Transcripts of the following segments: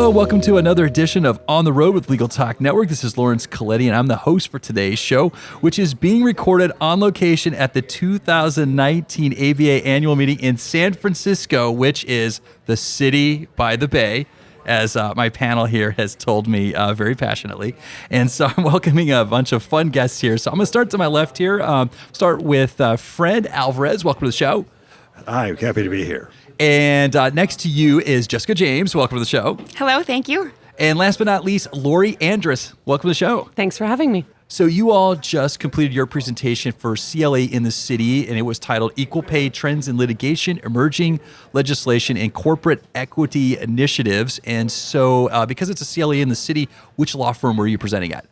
Hello, welcome to another edition of On the Road with Legal Talk Network. This is Laurence Colletti, and I'm the host for today's show, which is being recorded on location at the 2019 ABA annual meeting in San Francisco, which is the city by the bay, as my panel here has told me very passionately. And so I'm welcoming a bunch of fun guests here. So I'm going to start to my left here. Start with Fred Alvarez. Welcome to the show. Hi, happy to be here. And next to you is Jessica James. Welcome to the show. Hello, thank you. And last but not least, Lori Andrus. Welcome to the show. Thanks for having me. So you all just completed your presentation for CLA in the City, and it was titled Equal Pay Trends in Litigation, Emerging Legislation, and Corporate Equity Initiatives. And so because it's a CLA in the City, which law firm were you presenting at?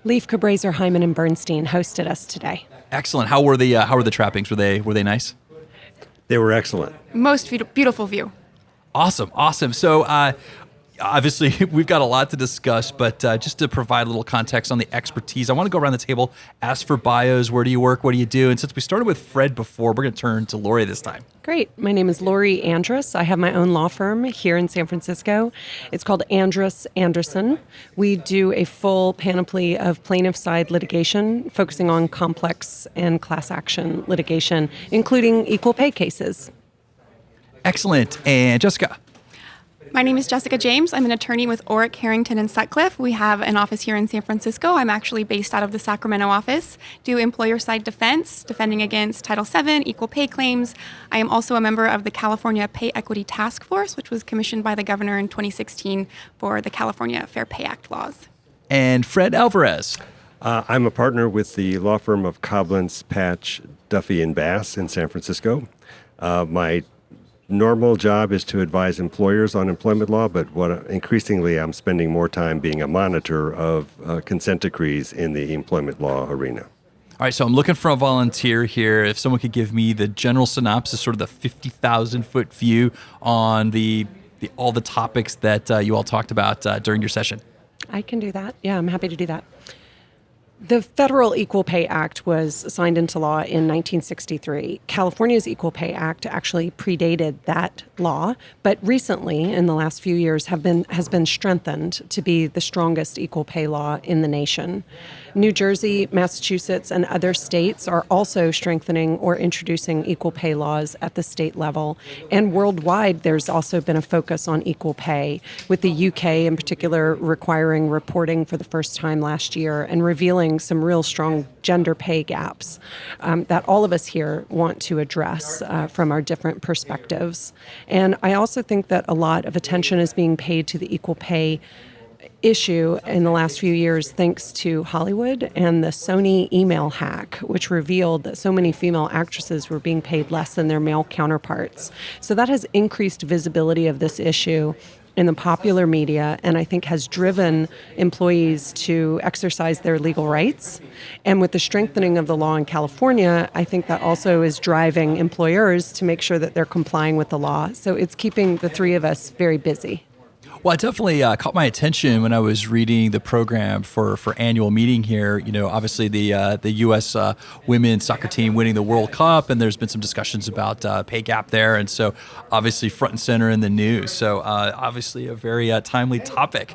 Leaf, Cabraser, Hyman, and Bernstein hosted us today. Excellent. How were the trappings? Were they nice? They were excellent. Most beautiful view. Awesome. So obviously, we've got a lot to discuss, but just to provide a little context on the expertise, I want to go around the table, ask for bios. Where do you work? What do you do? And since we started with Fred before, we're going to turn to Lori this time. Great. My name is Lori Andrus. I have my own law firm here in San Francisco. It's called Andrus Anderson. We do a full panoply of plaintiff side litigation, focusing on complex and class action litigation, including equal pay cases. Excellent. And Jessica? My name is Jessica James. I'm an attorney with Orrick, Harrington, and Sutcliffe. We have an office here in San Francisco. I'm actually based out of the Sacramento office. Do employer-side defense, defending against Title VII, equal pay claims. I am also a member of the California Pay Equity Task Force, which was commissioned by the governor in 2016 for the California Fair Pay Act laws. And Fred Alvarez. I'm a partner with the law firm of Coblentz, Patch, Duffy, and Bass in San Francisco. My normal job is to advise employers on employment law, but increasingly I'm spending more time being a monitor of consent decrees in the employment law arena. All right, so I'm looking for a volunteer here. If someone could give me the general synopsis, sort of the 50,000-foot view on all the topics that you all talked about during your session. I can do that. Yeah, I'm happy to do that. The Federal Equal Pay Act was signed into law in 1963. California's Equal Pay Act actually predated that law, but recently, in the last few years, has been strengthened to be the strongest equal pay law in the nation. New Jersey, Massachusetts, and other states are also strengthening or introducing equal pay laws at the state level. And worldwide, there's also been a focus on equal pay, with the UK in particular requiring reporting for the first time last year and revealing some real strong gender pay gaps that all of us here want to address from our different perspectives. And I also think that a lot of attention is being paid to the equal pay issue in the last few years thanks to Hollywood and the Sony email hack, which revealed that so many female actresses were being paid less than their male counterparts. So that has increased visibility of this issue in the popular media, and I think has driven employees to exercise their legal rights. And with the strengthening of the law in California, I think that also is driving employers to make sure that they're complying with the law. So it's keeping the three of us very busy. Well, it definitely caught my attention when I was reading the program for annual meeting here. You know, obviously the U.S. Women's soccer team winning the World Cup, and there's been some discussions about pay gap there, and so obviously front and center in the news. So obviously a very timely topic.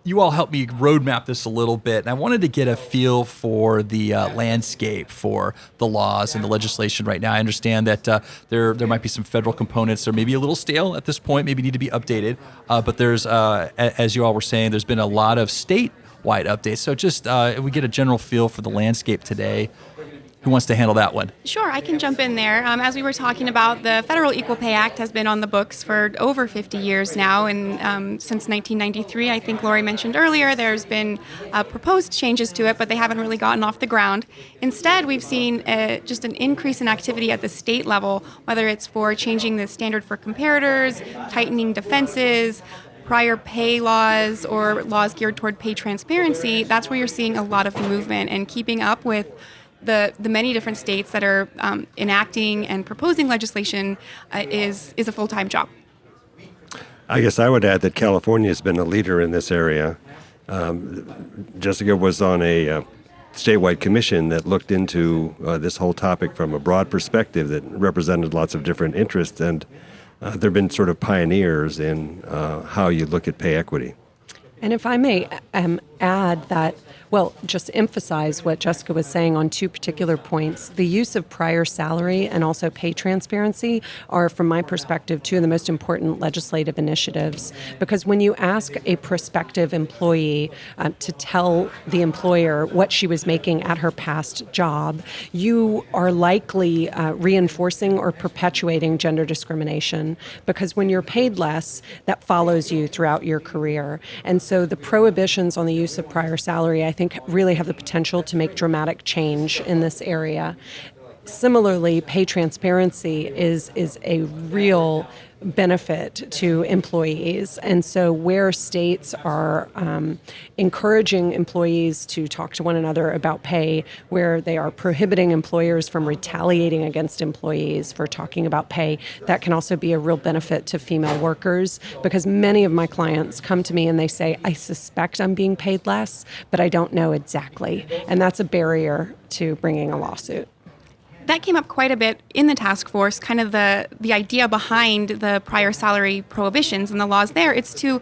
You all helped me roadmap this a little bit, and I wanted to get a feel for the landscape for the laws and the legislation right now. I understand that there might be some federal components that are maybe a little stale at this point, maybe need to be updated, but there's, as you all were saying, there's been a lot of statewide updates. So just if we get a general feel for the landscape today. Who wants to handle that one? Sure, I can jump in there. As we were talking about, the Federal Equal Pay Act has been on the books for over 50 years now, and since 1993, I think Lori mentioned earlier, there's been proposed changes to it, but they haven't really gotten off the ground. Instead, we've seen just an increase in activity at the state level, whether it's for changing the standard for comparators, tightening defenses, prior pay laws, or laws geared toward pay transparency. That's where you're seeing a lot of movement, and keeping up with the many different states that are enacting and proposing legislation is a full-time job. I guess I would add that California has been a leader in this area. Jessica was on a statewide commission that looked into this whole topic from a broad perspective that represented lots of different interests, and They've been sort of pioneers in how you look at pay equity. And if I may add that, well, just emphasize what Jessica was saying on two particular points. The use of prior salary and also pay transparency are, from my perspective, two of the most important legislative initiatives. Because when you ask a prospective employee to tell the employer what she was making at her past job, you are likely reinforcing or perpetuating gender discrimination. Because when you're paid less, that follows you throughout your career. And so the prohibitions on the use of prior salary, I think, really have the potential to make dramatic change in this area. Similarly, pay transparency is a real benefit to employees. And so where states are encouraging employees to talk to one another about pay, where they are prohibiting employers from retaliating against employees for talking about pay, that can also be a real benefit to female workers, because many of my clients come to me and they say, I suspect I'm being paid less, but I don't know exactly. And that's a barrier to bringing a lawsuit. That came up quite a bit in the task force, kind of the idea behind the prior salary prohibitions and the laws there. It's to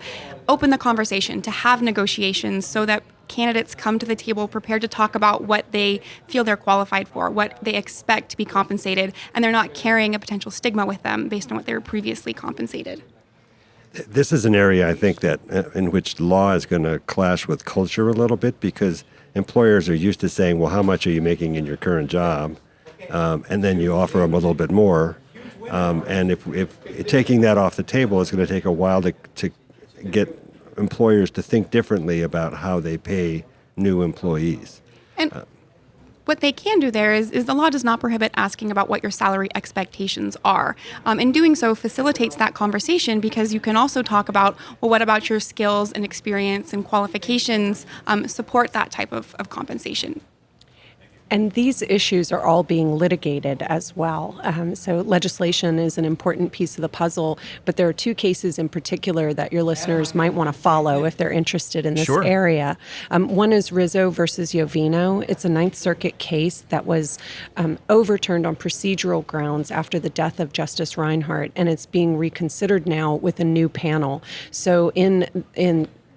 open the conversation, to have negotiations so that candidates come to the table prepared to talk about what they feel they're qualified for, what they expect to be compensated, and they're not carrying a potential stigma with them based on what they were previously compensated. This is an area, I think, that in which law is going to clash with culture a little bit, because employers are used to saying, well, how much are you making in your current job? And then you offer them a little bit more. And if taking that off the table, it's going to take a while to get employers to think differently about how they pay new employees. And what they can do there is the law does not prohibit asking about what your salary expectations are. And doing so facilitates that conversation, because you can also talk about, well, what about your skills and experience and qualifications support that type of compensation. And these issues are all being litigated as well. So legislation is an important piece of the puzzle, but there are two cases in particular that your listeners might want to follow if they're interested in this area. One is Rizzo versus Jovino. It's a Ninth Circuit case that was overturned on procedural grounds after the death of Justice Reinhart, and it's being reconsidered now with a new panel. So in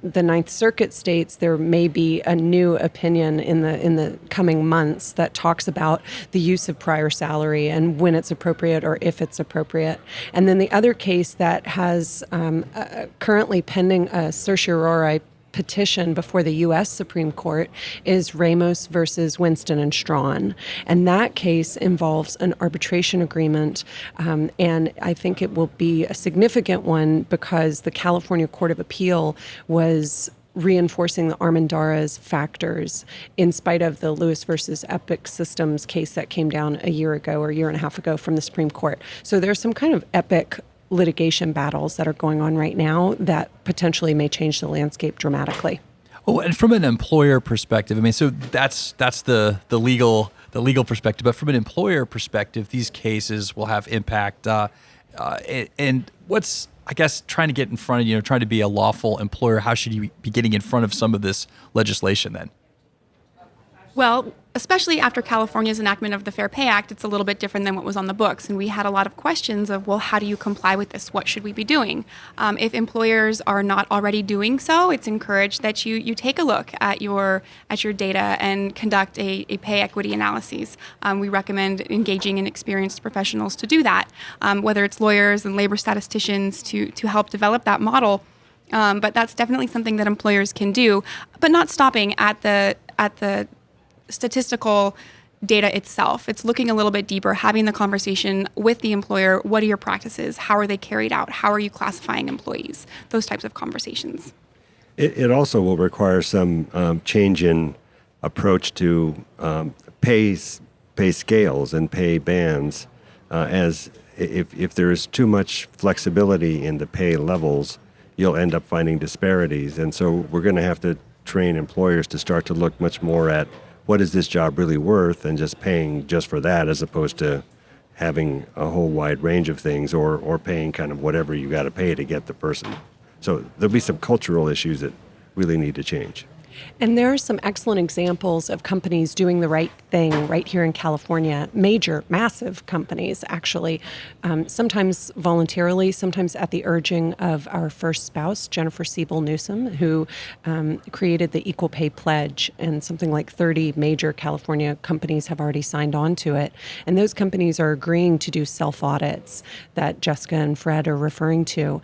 the Ninth Circuit states there may be a new opinion in the coming months that talks about the use of prior salary and when it's appropriate or if it's appropriate. And then the other case that has currently pending a certiorari petition before the U.S. Supreme Court is Ramos versus Winston and Strawn. And that case involves an arbitration agreement, and I think it will be a significant one because the California Court of Appeal was reinforcing the Armendariz factors in spite of the Lewis versus Epic Systems case that came down a year ago or a year and a half ago from the Supreme Court. So there's some kind of epic litigation battles that are going on right now that potentially may change the landscape dramatically. Oh, and from an employer perspective, I mean, so that's the legal perspective. But from an employer perspective, these cases will have impact. And what's, I guess, trying to get in front of, trying to be a lawful employer, how should you be getting in front of some of this legislation then? Well, especially after California's enactment of the Fair Pay Act, it's a little bit different than what was on the books. And we had a lot of questions of, well, how do you comply with this? What should we be doing? If employers are not already doing so, it's encouraged that you take a look at your data and conduct a pay equity analysis. We recommend engaging in experienced professionals to do that, whether it's lawyers and labor statisticians to help develop that model. But that's definitely something that employers can do, but not stopping at the statistical data itself. It's looking a little bit deeper, having the conversation with the employer. What are your practices? How are they carried out? How are you classifying employees? Those types of conversations. It also will require some change in approach to pay scales and pay bands, as if there is too much flexibility in the pay levels, you'll end up finding disparities. And so we're going to have to train employers to start to look much more at what is this job really worth and just paying just for that, as opposed to having a whole wide range of things or paying kind of whatever you got to pay to get the person. So there'll be some cultural issues that really need to change. And there are some excellent examples of companies doing the right thing right here in California, major, massive companies, actually, sometimes voluntarily, sometimes at the urging of our first spouse, Jennifer Siebel Newsom, who created the Equal Pay Pledge, and something like 30 major California companies have already signed on to it. And those companies are agreeing to do self-audits that Jessica and Fred are referring to.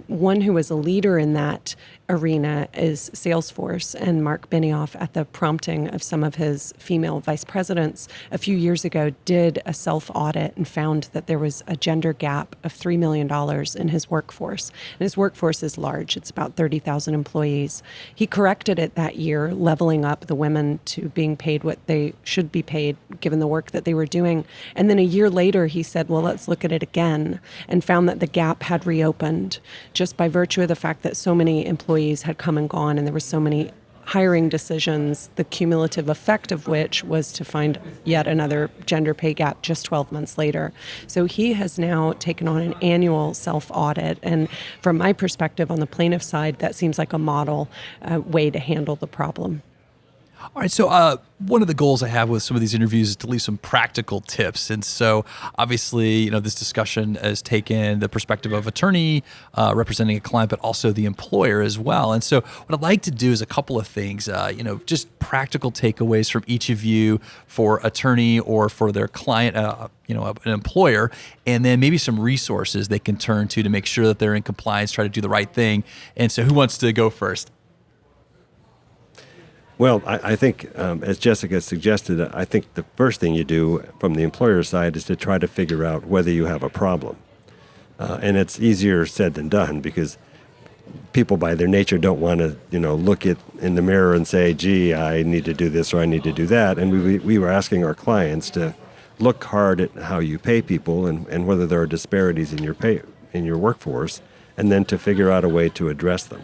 One who was a leader in that arena is Salesforce, and Mark Benioff, at the prompting of some of his female vice presidents a few years ago, did a self-audit and found that there was a gender gap of $3 million in his workforce. And his workforce is large. It's about 30,000 employees. He corrected it that year, leveling up the women to being paid what they should be paid given the work that they were doing. And then a year later, he said, well, let's look at it again, and found that the gap had reopened just by virtue of the fact that so many employees had come and gone, and there were so many hiring decisions, the cumulative effect of which was to find yet another gender pay gap just 12 months later. So he has now taken on an annual self-audit, and from my perspective on the plaintiff side, that seems like a model way to handle the problem. All right, so one of the goals I have with some of these interviews is to leave some practical tips. And so obviously, this discussion has taken the perspective of attorney representing a client, but also the employer as well. And so what I'd like to do is a couple of things, just practical takeaways from each of you for attorney or for their client, an employer, and then maybe some resources they can turn to make sure that they're in compliance, try to do the right thing. And so who wants to go first? Well, I think, as Jessica suggested, I think the first thing you do from the employer side is to try to figure out whether you have a problem. And it's easier said than done, because people by their nature don't want to, look in the mirror and say, gee, I need to do this or I need to do that. And we were asking our clients to look hard at how you pay people and whether there are disparities in your pay, in your workforce, and then to figure out a way to address them.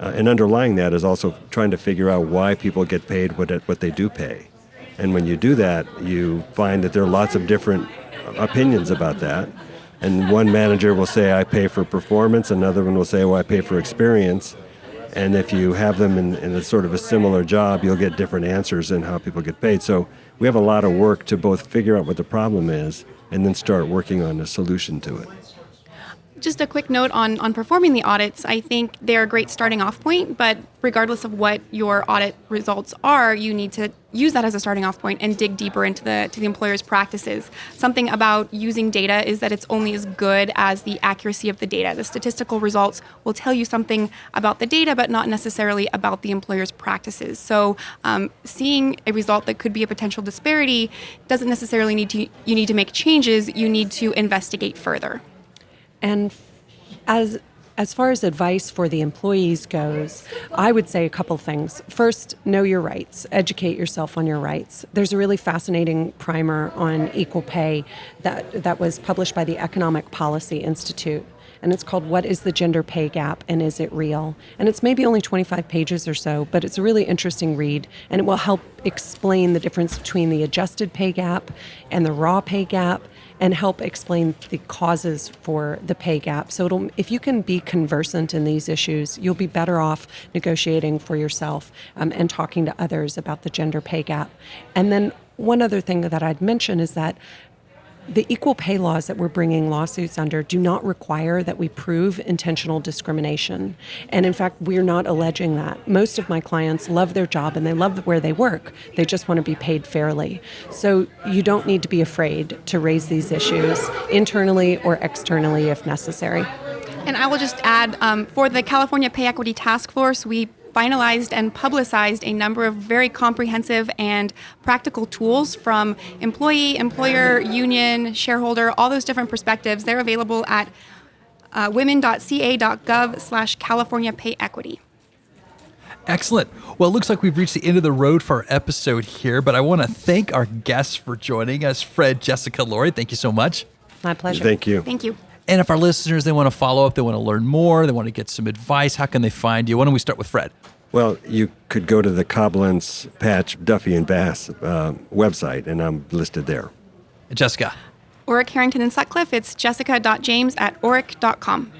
And underlying that is also trying to figure out why people get paid what they do pay. And when you do that, you find that there are lots of different opinions about that. And one manager will say, I pay for performance. Another one will say, well, I pay for experience. And if you have them in a sort of a similar job, you'll get different answers in how people get paid. So we have a lot of work to both figure out what the problem is and then start working on a solution to it. Just a quick note on performing the audits. I think they're a great starting off point, but regardless of what your audit results are, you need to use that as a starting off point and dig deeper into the employer's practices. Something about using data is that it's only as good as the accuracy of the data. The statistical results will tell you something about the data, but not necessarily about the employer's practices. So seeing a result that could be a potential disparity doesn't necessarily you need to make changes. You need to investigate further. And as far as advice for the employees goes, I would say a couple things. First, know your rights. Educate yourself on your rights. There's a really fascinating primer on equal pay that was published by the Economic Policy Institute. And it's called What is the Gender Pay Gap and Is It Real? And it's maybe only 25 pages or so, but it's a really interesting read, and it will help explain the difference between the adjusted pay gap and the raw pay gap, and help explain the causes for the pay gap. So if you can be conversant in these issues, you'll be better off negotiating for yourself and talking to others about the gender pay gap. And then one other thing that I'd mention is that the equal pay laws that we're bringing lawsuits under do not require that we prove intentional discrimination. And in fact, we're not alleging that. Most of my clients love their job and they love where they work. They just want to be paid fairly. So you don't need to be afraid to raise these issues internally or externally if necessary. And I will just add, for the California Pay Equity Task Force, we finalized and publicized a number of very comprehensive and practical tools from employee, employer, union, shareholder, all those different perspectives. They're available at women.ca.gov/California Pay Equity. Excellent. Well, it looks like we've reached the end of the road for our episode here, but I want to thank our guests for joining us. Fred, Jessica, Lori, thank you so much. My pleasure. Thank you. Thank you. And if our listeners, they want to follow up, they want to learn more, they want to get some advice, how can they find you? Why don't we start with Fred? Well, you could go to the Cobblence, Patch, Duffy and Bass website, and I'm listed there. And Jessica? Oric, Harrington, and Sutcliffe, it's jessica.james@oric.com.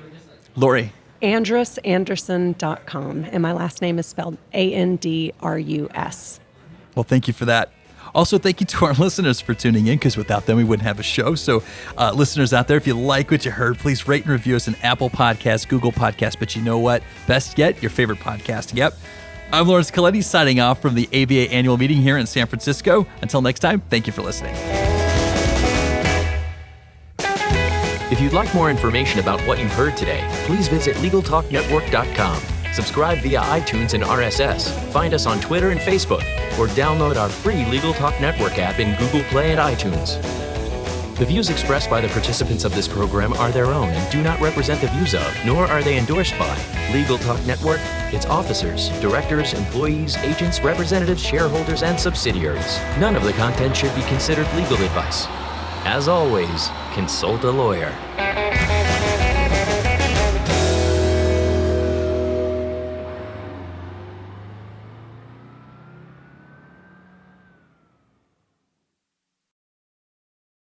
Lori? andrusanderson.com. And my last name is spelled Andrus. Well, thank you for that. Also, thank you to our listeners for tuning in, because without them, we wouldn't have a show. So, listeners out there, if you like what you heard, please rate and review us in Apple Podcasts, Google Podcasts, but you know what? Best yet, your favorite podcast. Yep. I'm Laurence Colletti, signing off from the ABA annual meeting here in San Francisco. Until next time, thank you for listening. If you'd like more information about what you've heard today, please visit LegalTalkNetwork.com. Subscribe via iTunes and RSS. Find us on Twitter and Facebook, or download our free Legal Talk Network app in Google Play and iTunes. The views expressed by the participants of this program are their own and do not represent the views of, nor are they endorsed by, Legal Talk Network, its officers, directors, employees, agents, representatives, shareholders, and subsidiaries. None of the content should be considered legal advice. As always, consult a lawyer.